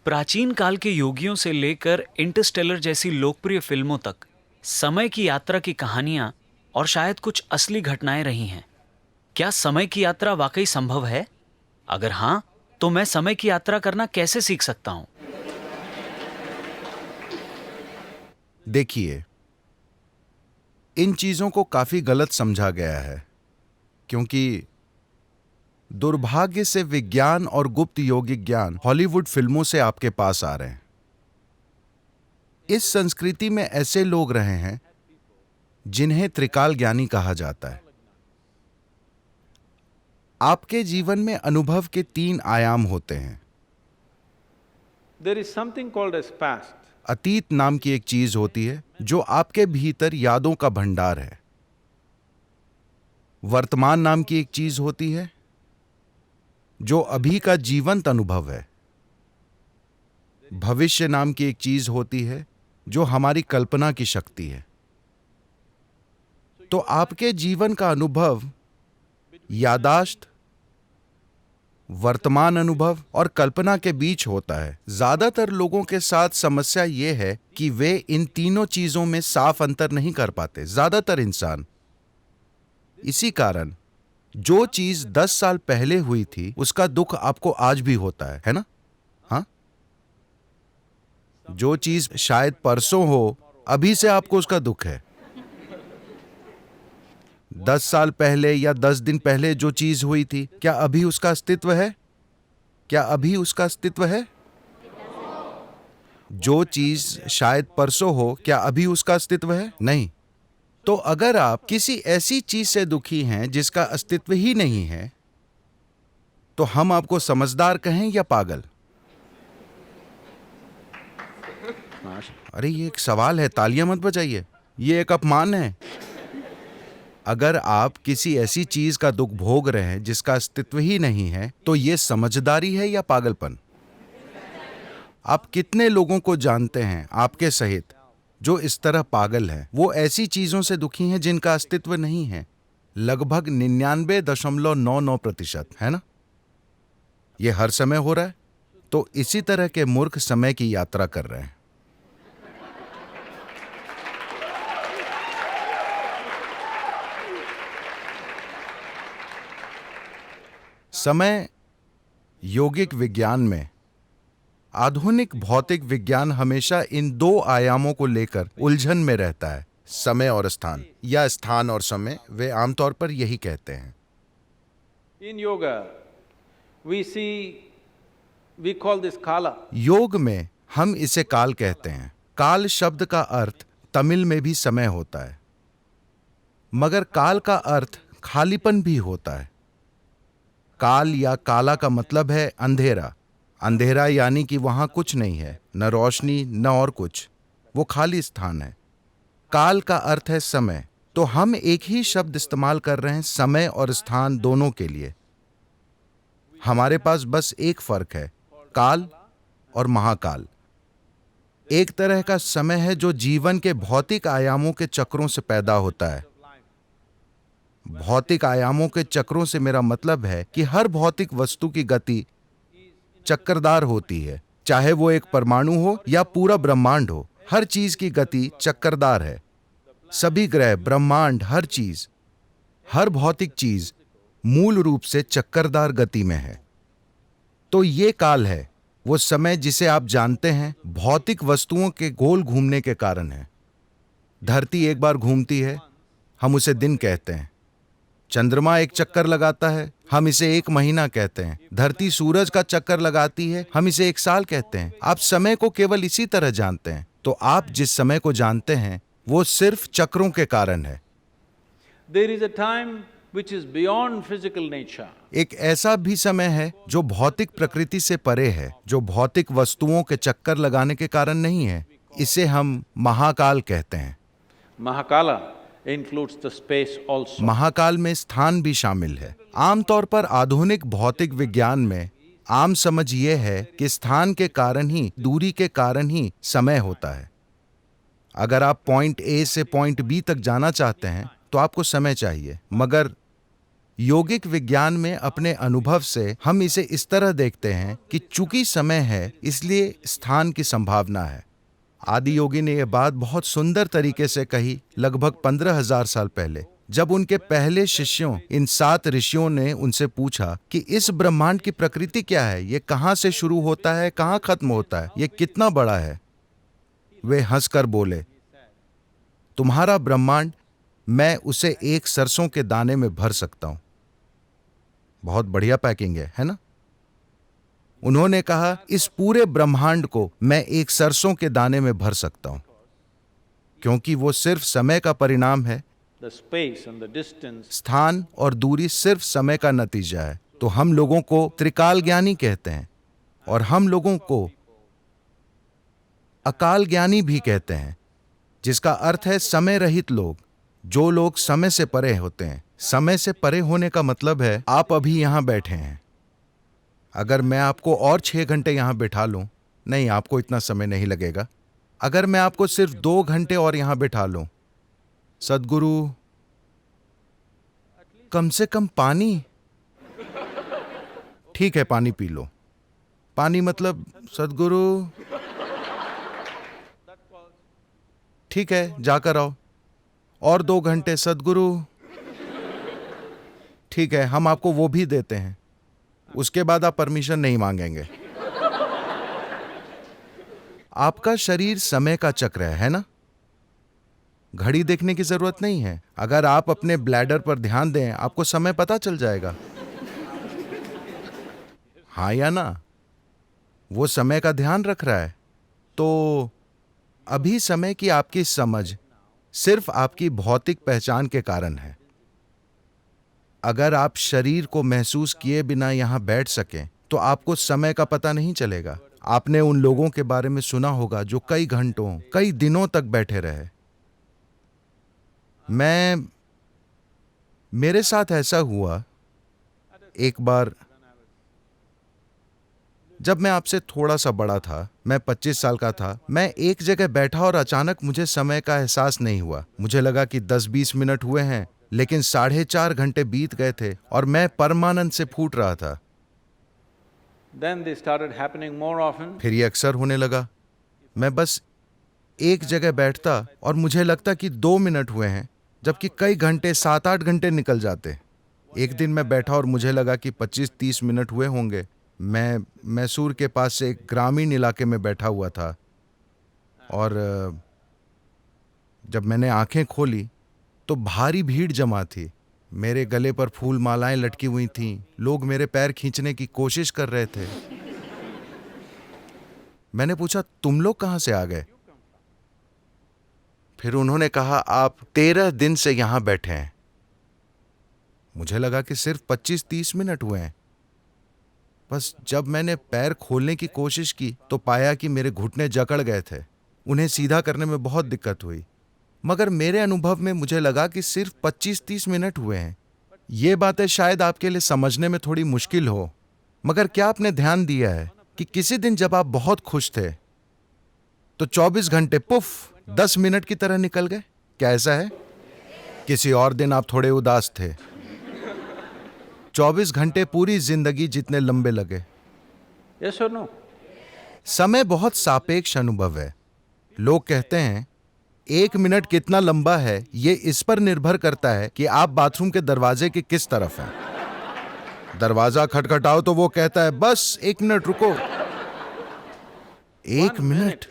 प्राचीन काल के योगियों से लेकर इंटरस्टेलर जैसी लोकप्रिय फिल्मों तक समय की यात्रा की कहानियां और शायद कुछ असली घटनाएं रही हैं। क्या समय की यात्रा वाकई संभव है? अगर हाँ, तो मैं समय की यात्रा करना कैसे सीख सकता हूँ? देखिए, इन चीजों को काफी गलत समझा गया है, क्योंकि दुर्भाग्य से विज्ञान और गुप्त यौगिक ज्ञान हॉलीवुड फिल्मों से आपके पास आ रहे हैं। इस संस्कृति में ऐसे लोग रहे हैं जिन्हें त्रिकाल ज्ञानी कहा जाता है। आपके जीवन में अनुभव के 3 आयाम होते हैं। There is something called as past. अतीत नाम की एक चीज होती है जो आपके भीतर यादों का भंडार है। वर्तमान नाम की एक चीज होती है जो अभी का जीवंत अनुभव है। भविष्य नाम की एक चीज होती है जो हमारी कल्पना की शक्ति है। तो आपके जीवन का अनुभव यादाश्त, वर्तमान अनुभव और कल्पना के बीच होता है। ज्यादातर लोगों के साथ समस्या यह है कि वे इन तीनों चीजों में साफ अंतर नहीं कर पाते, ज्यादातर इंसान। इसी कारण जो चीज 10 साल पहले हुई थी उसका दुख आपको आज भी होता है ना? हाँ, जो चीज शायद परसों हो, अभी से आपको उसका दुख है। 10 साल पहले या 10 दिन पहले जो चीज हुई थी, क्या अभी उसका अस्तित्व है? क्या अभी उसका अस्तित्व है? जो चीज शायद परसों हो, क्या अभी उसका अस्तित्व है? नहीं। तो अगर आप किसी ऐसी चीज से दुखी हैं जिसका अस्तित्व ही नहीं है, तो हम आपको समझदार कहें या पागल? अरे, ये एक सवाल है, तालियां मत बजाइए, ये एक अपमान है। अगर आप किसी ऐसी चीज का दुख भोग रहे हैं जिसका अस्तित्व ही नहीं है, तो यह समझदारी है या पागलपन? आप कितने लोगों को जानते हैं, आपके सहित, जो इस तरह पागल हैं? वो ऐसी चीजों से दुखी हैं जिनका अस्तित्व नहीं है। लगभग 99.99%, है ना? ये हर समय हो रहा है। तो इसी तरह के मूर्ख समय की यात्रा कर रहे हैं। समय यौगिक विज्ञान में, आधुनिक भौतिक विज्ञान हमेशा इन 2 आयामों को लेकर उलझन में रहता है, समय और स्थान, या स्थान और समय। वे आमतौर पर यही कहते हैं। In yoga, we call this kala. योग में हम इसे काल कहते हैं। काल शब्द का अर्थ तमिल में भी समय होता है, मगर काल का अर्थ खालीपन भी होता है। काल या काला का मतलब है अंधेरा। अंधेरा यानी कि वहां कुछ नहीं है, न रोशनी न और कुछ, वो खाली स्थान है। काल का अर्थ है समय। तो हम एक ही शब्द इस्तेमाल कर रहे हैं समय और स्थान दोनों के लिए। हमारे पास बस एक फर्क है, काल और महाकाल। एक तरह का समय है जो जीवन के भौतिक आयामों के चक्रों से पैदा होता है। भौतिक आयामों के चक्रों से मेरा मतलब है कि हर भौतिक वस्तु की गति चक्करदार होती है, चाहे वो एक परमाणु हो या पूरा ब्रह्मांड हो। हर चीज की गति चक्करदार है। सभी ग्रह, ब्रह्मांड, हर चीज, हर भौतिक चीज मूल रूप से चक्करदार गति में है। तो ये काल है, वो समय जिसे आप जानते हैं, भौतिक वस्तुओं के गोल घूमने के कारण है। धरती एक बार घूमती है, हम उसे दिन कहते हैं। चंद्रमा एक चक्कर लगाता है, हम इसे 1 महीना कहते हैं। धरती सूरज का चक्कर लगाती है, हम इसे 1 साल कहते हैं। आप समय को केवल इसी तरह जानते हैं। तो आप जिस समय को जानते हैं वो सिर्फ चक्रों के कारण है। There is a time which is beyond physical nature. एक ऐसा भी समय है जो भौतिक प्रकृति से परे है, जो भौतिक वस्तुओं के चक्कर लगाने के कारण नहीं है। इसे हम महाकाल कहते हैं। Mahakala includes the space also. Mahakal में स्थान भी शामिल है। आमतौर पर आधुनिक भौतिक विज्ञान में आम समझ यह है कि स्थान के कारण ही, दूरी के कारण ही समय होता है। अगर आप पॉइंट ए से पॉइंट बी तक जाना चाहते हैं तो आपको समय चाहिए, मगर यौगिक विज्ञान में अपने अनुभव से हम इसे इस तरह देखते हैं कि चूंकि समय है इसलिए स्थान की संभावना है। आदि योगी ने यह बात बहुत सुंदर तरीके से कही लगभग 15,000 साल पहले, जब उनके पहले शिष्यों इन 7 ऋषियों ने उनसे पूछा कि इस ब्रह्मांड की प्रकृति क्या है, ये कहां से शुरू होता है, कहां खत्म होता है, ये कितना बड़ा है। वे हंसकर बोले, तुम्हारा ब्रह्मांड मैं उसे एक सरसों के दाने में भर सकता हूं। बहुत बढ़िया पैकिंग है ना? उन्होंने कहा, इस पूरे ब्रह्मांड को मैं एक सरसों के दाने में भर सकता हूं, क्योंकि वो सिर्फ समय का परिणाम है। The space and the distance. स्थान और दूरी सिर्फ समय का नतीजा है। तो हम लोगों को त्रिकाल ज्ञानी कहते हैं और हम लोगों को अकाल ज्ञानी भी कहते हैं, जिसका अर्थ है समय रहित लोग, जो लोग समय से परे होते हैं। समय से परे होने का मतलब है आप अभी यहां बैठे हैं। अगर मैं आपको और 6 घंटे यहां बिठा लूं, नहीं, आपको इतना समय नहीं लगेगा। अगर मैं आपको सिर्फ 2 घंटे और यहां बिठा लूं, सद्गुरु कम से कम पानी, ठीक है पानी पी लो। पानी मतलब सद्गुरु ठीक है जाकर आओ। और 2 घंटे सद्गुरु, ठीक है हम आपको वो भी देते हैं, उसके बाद आप परमिशन नहीं मांगेंगे। आपका शरीर समय का चक्र है ना? घड़ी देखने की जरूरत नहीं है। अगर आप अपने ब्लैडर पर ध्यान दें, आपको समय पता चल जाएगा। हाँ या ना? वो समय का ध्यान रख रहा है। तो अभी समय की आपकी समझ सिर्फ आपकी भौतिक पहचान के कारण है। अगर आप शरीर को महसूस किए बिना यहां बैठ सकें, तो आपको समय का पता नहीं चलेगा। आपने उन लोगों के बारे में सुना होगा जो कई घंटों, कई दिनों तक बैठे रहे। मेरे साथ ऐसा हुआ एक बार जब मैं आपसे थोड़ा सा बड़ा था। मैं 25 साल का था। मैं एक जगह बैठा और अचानक मुझे समय का एहसास नहीं हुआ। मुझे लगा कि 10-20 मिनट हुए हैं, लेकिन 4.5 घंटे बीत गए थे और मैं परमानंद से फूट रहा था। Then they started happening more often. फिर ये अक्सर होने लगा। मैं बस एक जगह बैठता और मुझे लगता कि 2 मिनट हुए हैं, जबकि कई घंटे, 7-8 घंटे निकल जाते। एक दिन मैं बैठा और मुझे लगा कि 25-30 मिनट हुए होंगे। मैं मैसूर के पास से एक ग्रामीण इलाके में बैठा हुआ था और जब मैंने आंखें खोली तो भारी भीड़ जमा थी। मेरे गले पर फूल मालाएं लटकी हुई थीं। लोग मेरे पैर खींचने की कोशिश कर रहे थे। मैंने पूछा, तुम लोग कहां से आ गए? फिर उन्होंने कहा, आप 13 दिन से यहां बैठे हैं। मुझे लगा कि सिर्फ 25-30 मिनट हुए हैं। बस जब मैंने पैर खोलने की कोशिश की तो पाया कि मेरे घुटने जकड़ गए थे। उन्हें सीधा करने में बहुत दिक्कत हुई। मगर मेरे अनुभव में मुझे लगा कि सिर्फ 25-30 मिनट हुए हैं। ये बातें शायद आपके लिए समझने में थोड़ी मुश्किल हो, मगर क्या आपने ध्यान दिया है कि किसी दिन जब आप बहुत खुश थे तो 24 घंटे पुफ 10 मिनट की तरह निकल गए? क्या ऐसा है? किसी और दिन आप थोड़े उदास थे, 24 घंटे पूरी जिंदगी जितने लंबे लगे। Yes or no? समय बहुत सापेक्ष अनुभव है। लोग कहते हैं 1 मिनट कितना लंबा है, ये इस पर निर्भर करता है कि आप बाथरूम के दरवाजे की किस तरफ हैं। दरवाजा खटखटाओ तो वो कहता है, बस 1 मिनट रुको। 1 मिनट